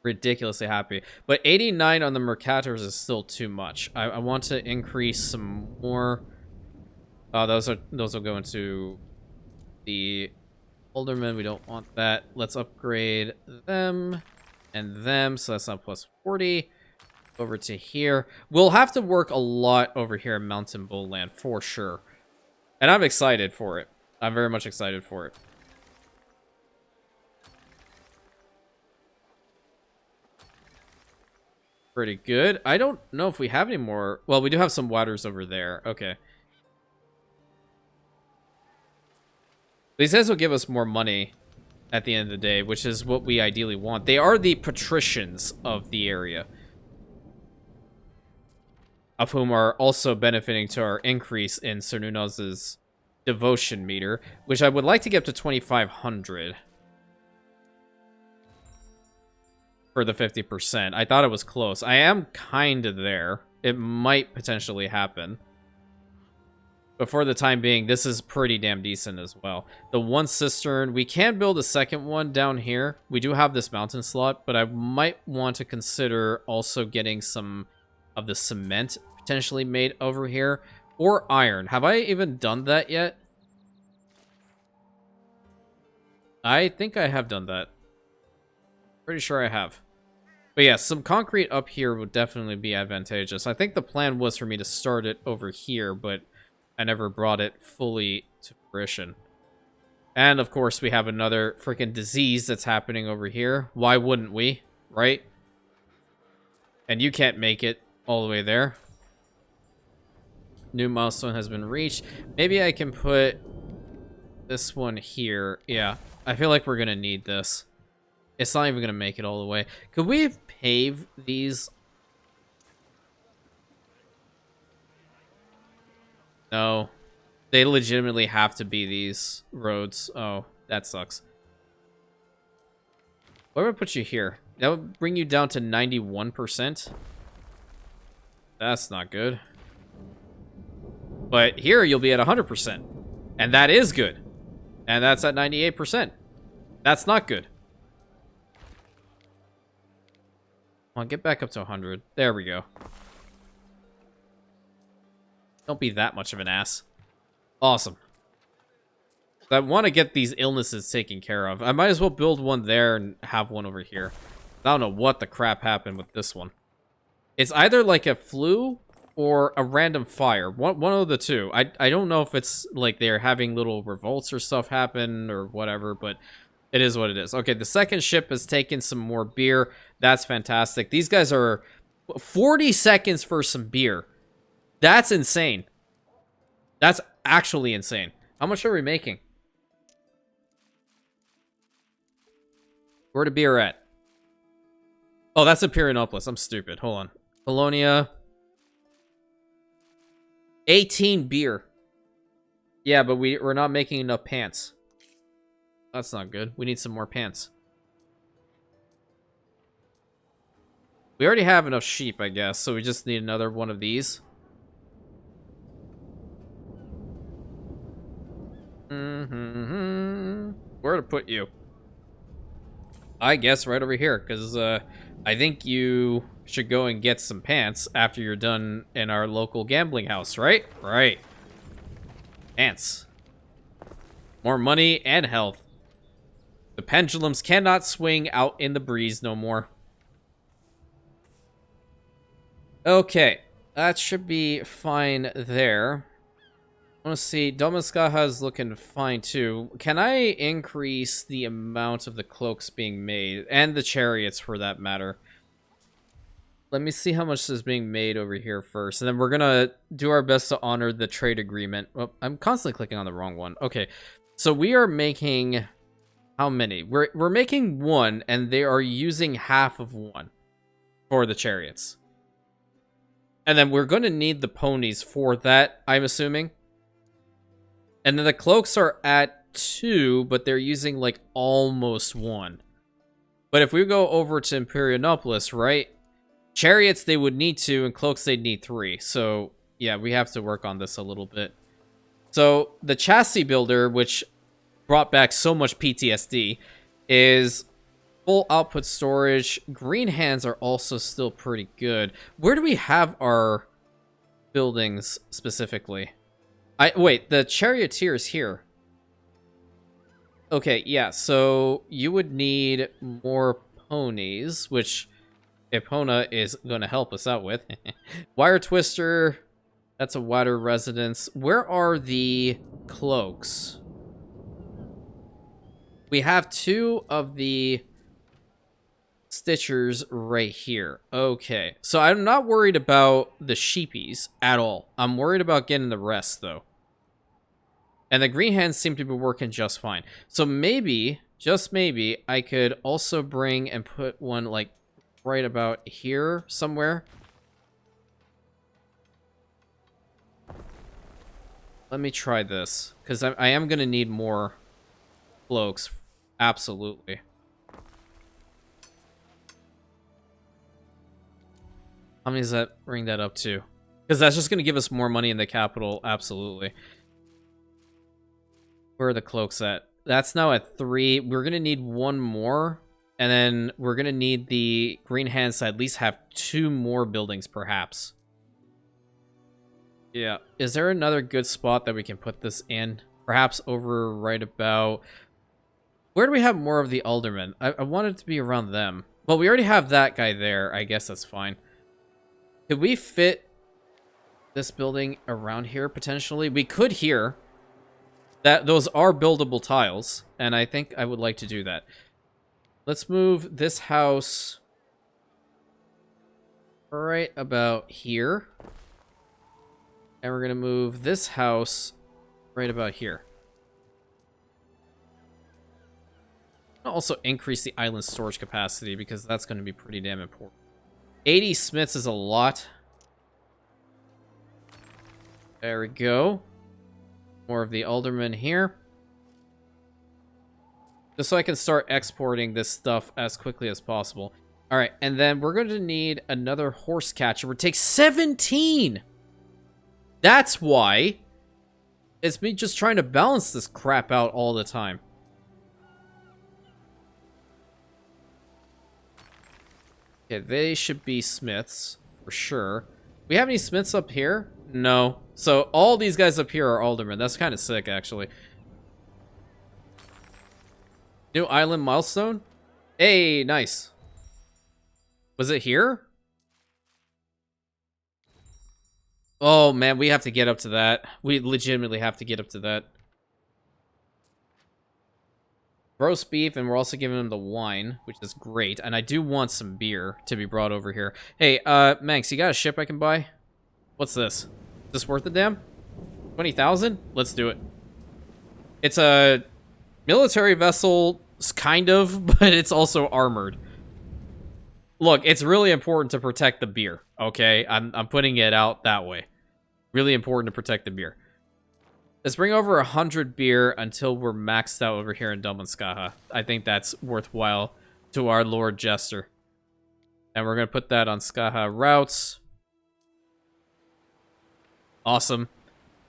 Ridiculously happy. But 89 on the Mercators is still too much. I want to increase some more. Those will go into the aldermen. We don't want that. Let's upgrade them and them. So that's not plus 40. Over to here. We'll have to work a lot over here in Mountain Bull Land for sure. And I'm excited for it. I'm very much excited for it. Pretty good. I don't know if we have any more. Well, we do have some wadders over there. Okay. These guys will give us more money at the end of the day, which is what we ideally want. They are the patricians of the area, of whom are also benefiting to our increase in Sir Nunoz's devotion meter, which I would like to get up to 2,500 for the 50%. I thought it was close. I am kind of there. It might potentially happen. But for the time being, this is pretty damn decent as well. The one cistern, we can build a second one down here. We do have this mountain slot, but I might want to consider also getting some of the cement potentially made over here. Or iron. Have I even done that yet? I think I have done that. Pretty sure I have. But yeah, some concrete up here would definitely be advantageous. I think the plan was for me to start it over here, but I never brought it fully to fruition. And of course, we have another freaking disease that's happening over here. Why wouldn't we? Right? And you can't make it all the way there. New milestone has been reached. Maybe I can put this one here. Yeah, I feel like we're going to need this. It's not even going to make it all the way. Could we pave these? No. They legitimately have to be these roads. Oh, that sucks. Where would I put you here? That would bring you down to 91%. That's not good. But here you'll be at 100%. And that is good. And that's at 98%. That's not good. Come on, get back up to 100. There we go. Don't be that much of an ass. Awesome. I want to get these illnesses taken care of. I might as well build one there and have one over here. I don't know what the crap happened with this one. It's either like a flu or a random fire. One of the two. I don't know if it's like they're having little revolts or stuff happen or whatever, but it is what it is. Okay, the second ship has taken some more beer. That's fantastic. These guys are 40 seconds for some beer. That's insane. That's actually insane. How much are we making? Where the beer at? Oh, that's Imperium. I'm stupid. Hold on. Colonia. 18 beer. Yeah, but we're not making enough pants. That's not good. We need some more pants. We already have enough sheep, I guess, so we just need another one of these. Where to put you? I guess right over here, because I think you should go and get some pants after you're done in our local gambling house, right? Right. Pants. More money and health. The pendulums cannot swing out in the breeze no more. Okay, that should be fine there. I want to see, Domaskaha's looking fine too. Can I increase the amount of the cloaks being made? And the chariots, for that matter. Let me see how much is being made over here first. And then we're going to do our best to honor the trade agreement. Oh, I'm constantly clicking on the wrong one. Okay, so we are making... How many? We're making one, and they are using half of one for the chariots. And then we're going to need the ponies for that, I'm assuming. And then the cloaks are at 2, but they're using like almost 1. But if we go over to Imperionopolis, right? Chariots they would need 2, and cloaks they'd need 3. So yeah, we have to work on this a little bit. So the chassis builder, which brought back so much PTSD, is full output storage. Green hands are also still pretty good. Where do we have our buildings specifically? Wait, the charioteer is here. Okay, yeah, so you would need more ponies, which Epona is going to help us out with. Wire twister, that's a wider residence. Where are the cloaks? We have 2 of the stitchers right here. Okay, so I'm not worried about the sheepies at all. I'm worried about getting the rest, though. And the green hands seem to be working just fine. So maybe, just maybe, I could also bring and put one, like, right about here somewhere. Let me try this, because I am going to need more cloaks. Absolutely. How many does that bring that up to? Because that's just going to give us more money in the capital. Absolutely. Where are the cloaks at? That's now at 3. We're going to need 1 more. And then we're going to need the green hands to at least have 2 more buildings, perhaps. Yeah. Is there another good spot that we can put this in? Perhaps over right about... Where do we have more of the aldermen? I want it to be around them. Well, we already have that guy there. I guess that's fine. Could we fit this building around here, potentially? We could here. Those are buildable tiles, and I think I would like to do that. Let's move this house right about here. And we're going to move this house right about here. I'll also increase the island storage capacity because that's going to be pretty damn important. 80 smiths is a lot. There we go. More of the aldermen here. Just so I can start exporting this stuff as quickly as possible. Alright, and then we're going to need another horse catcher. It takes 17! That's why. It's me just trying to balance this crap out all the time. Okay, they should be smiths, for sure. We have any smiths up here? No. So all these guys up here are aldermen. That's kind of sick, actually. New island milestone? Hey, nice. Was it here? Oh, man, we have to get up to that. We legitimately have to get up to that. Roast beef, and we're also giving him the wine, which is great. And I do want some beer to be brought over here. Hey, Manx, you got a ship I can buy? What's this? Is this worth a damn? 20,000? Let's do it. It's a military vessel, kind of, but it's also armored. Look, it's really important to protect the beer, okay? I'm putting it out that way. Really important to protect the beer. Let's bring over 100 beer until we're maxed out over here in Doma. I think that's worthwhile to our Lord Jester. And we're going to put that on Skaha routes. Awesome.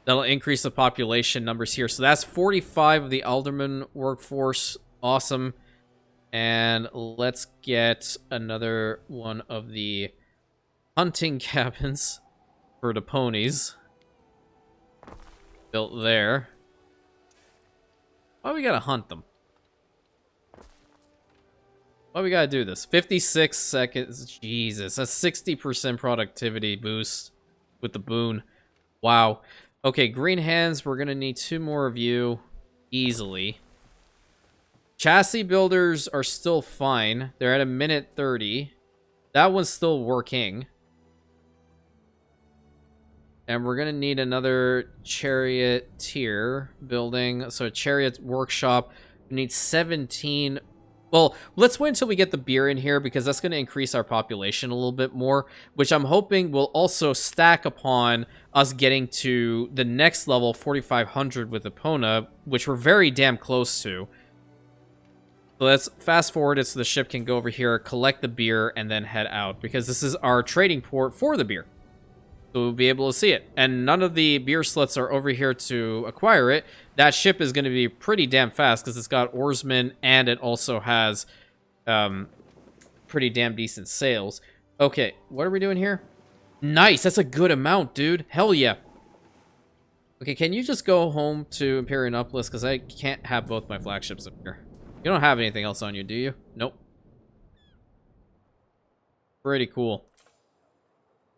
That'll increase the population numbers here. So that's 45 of the Alderman workforce. Awesome. And let's get another one of the hunting cabins for the ponies. Built there. Why we gotta hunt them? Why we gotta do this? 56 seconds. Jesus, that's 60% productivity boost with the boon. Wow. Okay, green hands, we're gonna need 2 more of you easily. Chassis builders are still fine. They're at a minute 30. That one's still working. And we're going to need another charioteer building. So a chariot workshop. We need 17. Well, let's wait until we get the beer in here because that's going to increase our population a little bit more, which I'm hoping will also stack upon us getting to the next level, 4,500 with Epona, which we're very damn close to. So let's fast forward it so the ship can go over here, collect the beer, and then head out because this is our trading port for the beer. So we'll be able to see it. And none of the beer sluts are over here to acquire it. That ship is going to be pretty damn fast because it's got oarsmen and it also has pretty damn decent sails. Okay, what are we doing here? Nice, that's a good amount, dude. Hell yeah. Okay, can you just go home to Imperium because I can't have both my flagships up here. You don't have anything else on you, do you? Nope. Pretty cool.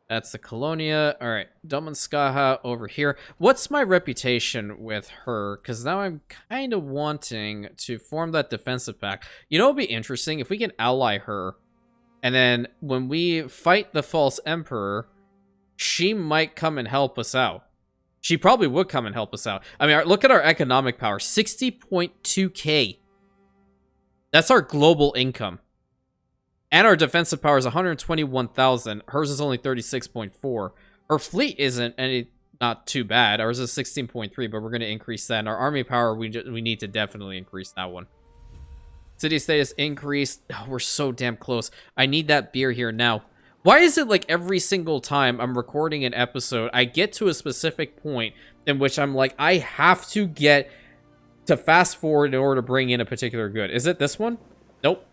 That's the Colonia. All right, Doma over here. What's my reputation with her? Because now I'm kind of wanting to form that defensive pact. You know what would be interesting? If we can ally her, and then when we fight the false emperor, she might come and help us out. She probably would come and help us out. I mean, look at our economic power. 60.2k. That's our global income. And our defensive power is 121,000. Hers is only 36.4. Her fleet isn't not too bad. Ours is 16.3, but we're going to increase that. And our army power, we need to definitely increase that one. City status increased. Oh, we're so damn close. I need that beer here now. Why is it like every single time I'm recording an episode, I get to a specific point in which I'm like, I have to get to fast forward in order to bring in a particular good? Is it this one? Nope.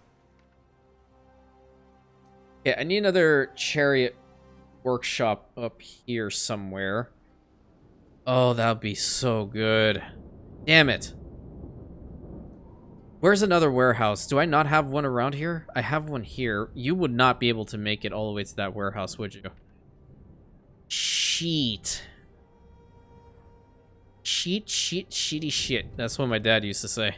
Yeah, I need another chariot workshop up here somewhere. Oh, that would be so good. Damn it. Where's another warehouse? Do I not have one around here? I have one here. You would not be able to make it all the way to that warehouse, would you? Cheat. Sheety shit. That's what my dad used to say.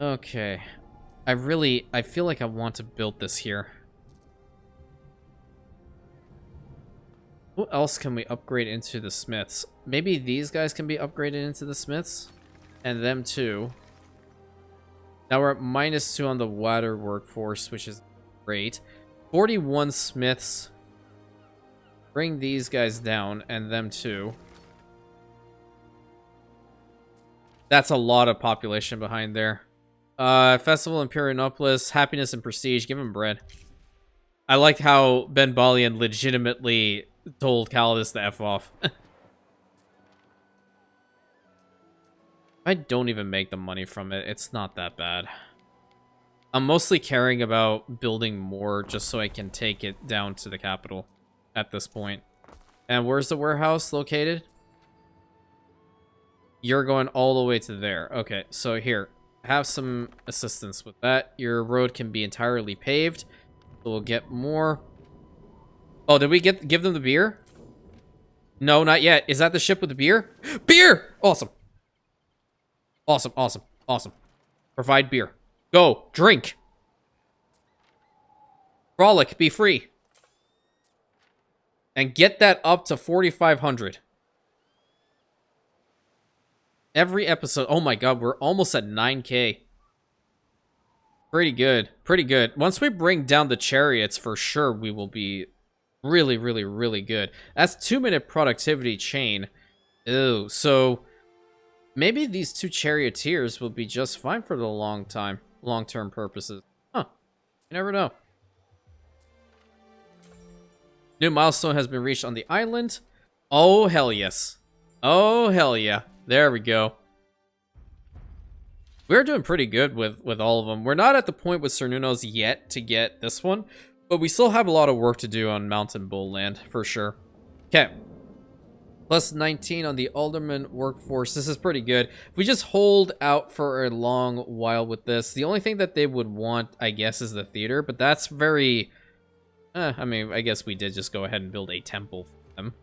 Okay. I feel like I want to build this here. Who else can we upgrade into the smiths? Maybe these guys can be upgraded into the smiths? And them too. Now we're at -2 on the water workforce, which is great. 41 smiths. Bring these guys down, and them too. That's a lot of population behind there. Festival Imperiumopolis, happiness and prestige, give him bread. I liked how Ben Balian legitimately told Calidus to F off. I don't even make the money from it. It's not that bad. I'm mostly caring about building more just so I can take it down to the capital at this point. And where's the warehouse located? You're going all the way to there. Okay, so here. Have some assistance with that. Your road can be entirely paved. So we'll get more. Oh, did we give them the beer? No, not yet. Is that the ship with the beer? Beer! Awesome. Awesome, awesome, awesome. Provide beer. Go, drink. Frolic, be free. And get that up to 4,500. Every episode. Oh my god, we're almost at 9K. Pretty good. Pretty good. Once we bring down the chariots, for sure, we will be really, really, really good. That's 2-minute productivity chain. Ew. So maybe these 2 charioteers will be just fine for the long-term purposes. Huh. You never know. New milestone has been reached on the island. Oh, hell yes. Oh, hell yeah. There we go. We're doing pretty good with all of them. We're not at the point with Cernunos yet to get this one, but we still have a lot of work to do on Mountain Bull Land, for sure. Okay. Plus 19 on the Alderman workforce. This is pretty good. If we just hold out for a long while with this, the only thing that they would want, I guess, is the theater, but that's very... I mean, I guess we did just go ahead and build a temple for them.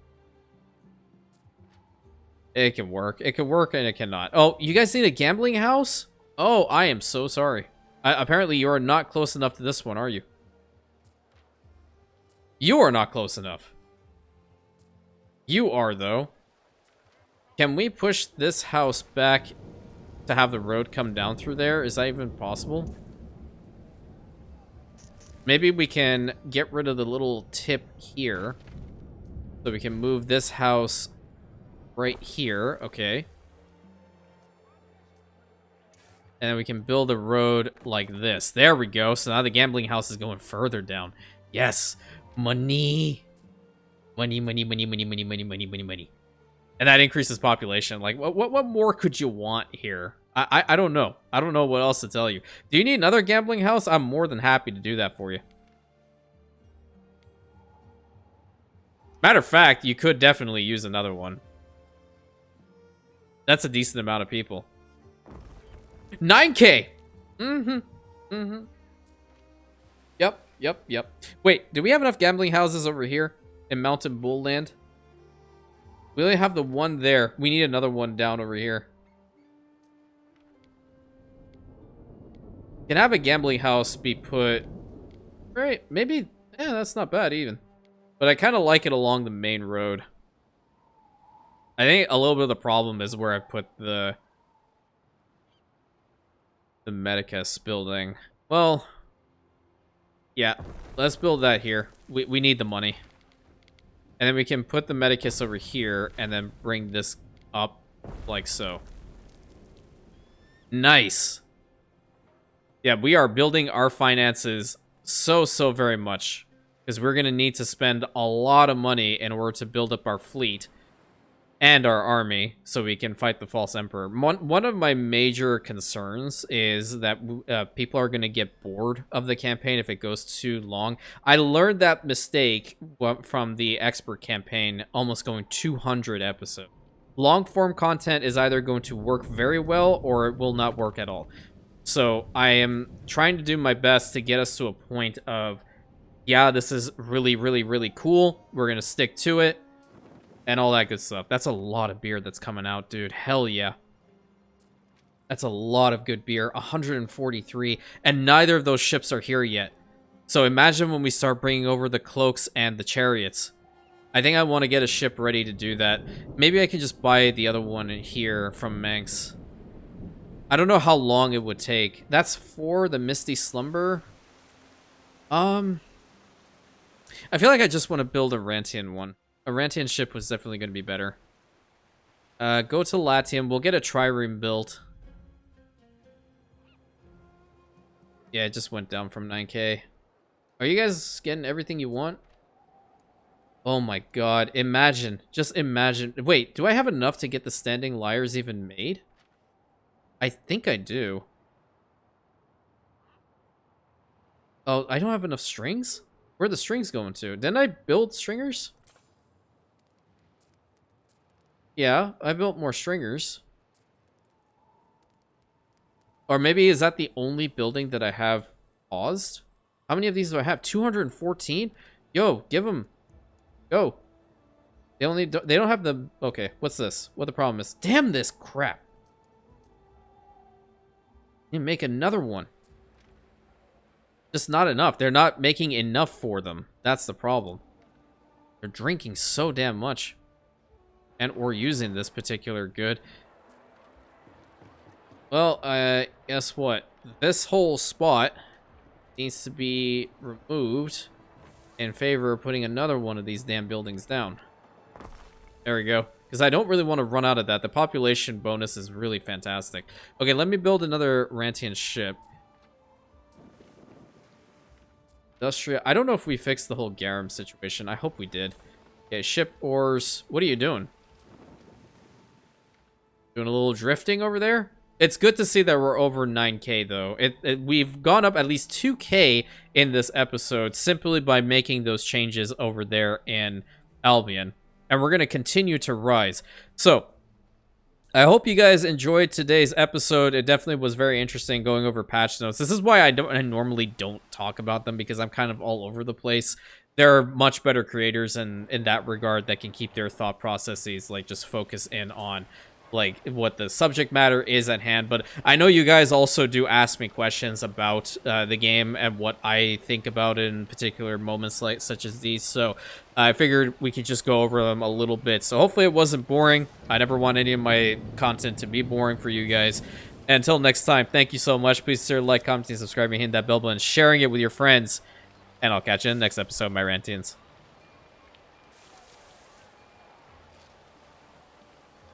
It can work. It can work and it cannot. Oh, you guys need a gambling house? Oh, I am so sorry. Apparently, you are not close enough to this one, are you? You are not close enough. You are, though. Can we push this house back to have the road come down through there? Is that even possible? Maybe we can get rid of the little tip here. So we can move this house right here. Okay. And then we can build a road like this. There we go. So now the gambling house is going further down. Yes. Money. Money, money, money, money, money, money, money, money, money. And that increases population. Like, what more could you want here? I don't know. I don't know what else to tell you. Do you need another gambling house? I'm more than happy to do that for you. Matter of fact, you could definitely use another one. That's a decent amount of people. 9K! Yep. Wait, do we have enough gambling houses over here in Mountain Bull Land? We only have the one there. We need another one down over here. Can have a gambling house be put... Right, maybe... Yeah, that's not bad even. But I kind of like it along the main road. I think a little bit of the problem is where I put the Medicus building. Well, yeah, let's build that here. We need the money. And then we can put the Medicus over here and then bring this up like so. Nice. Yeah, we are building our finances so very much. Because we're going to need to spend a lot of money in order to build up our fleet and our army so we can fight the false emperor. One of my major concerns is that people are going to get bored of the campaign if it goes too long. I learned that mistake from the expert campaign, almost going 200 episodes. Long form content is either going to work very well or it will not work at all. So I am trying to do my best to get us to a point of, yeah, this is really cool. We're going to stick to it. And all that good stuff. That's a lot of beer that's coming out, dude. Hell yeah. That's a lot of good beer. 143. And neither of those ships are here yet. So imagine when we start bringing over the cloaks and the chariots. I think I want to get a ship ready to do that. Maybe I can just buy the other one here from Manx. I don't know how long it would take. That's for the Misty Slumber. I feel like I just want to build a Rantian one. A Rantian ship was definitely going to be better. Go to Latium. We'll get a trireme built. Yeah, it just went down from 9K. Are you guys getting everything you want? Oh my god. Imagine. Just imagine. Wait, do I have enough to get the Standing Lyres even made? I think I do. Oh, I don't have enough strings? Where are the strings going to? Didn't I build stringers? Yeah, I built more stringers. Or maybe is that the only building that I have paused? How many of these do I have? 214? Yo, give them Go. They don't have the... Okay, what's this? What the problem is? Damn this crap. You make another one. Just not enough. They're not making enough for them. That's the problem. They're drinking so damn much. And or using this particular good. Well, guess what? This whole spot needs to be removed in favor of putting another one of these damn buildings down. There we go. Because I don't really want to run out of that. The population bonus is really fantastic. Okay, let me build another Rantian ship. Industrial. I don't know if we fixed the whole garum situation. I hope we did. Okay, ship ores. What are you doing? Doing a little drifting over there? It's good to see that we're over 9K, though. We've gone up at least 2K in this episode simply by making those changes over there in Albion. And we're going to continue to rise. So, I hope you guys enjoyed today's episode. It definitely was very interesting going over patch notes. This is why I normally don't talk about them, because I'm kind of all over the place. There are much better creators in that regard that can keep their thought processes, like, just focus in on like what the subject matter is at hand. But I know you guys also do ask me questions about the game and what I think about it in particular moments like such as these, so I figured we could just go over them a little bit. So hopefully it wasn't boring. I never want any of my content to be boring for you guys. And until next time, thank you so much. Please consider like, commenting, subscribing, hitting that bell button, sharing it with your friends, and I'll catch you in the next episode, my Rantians.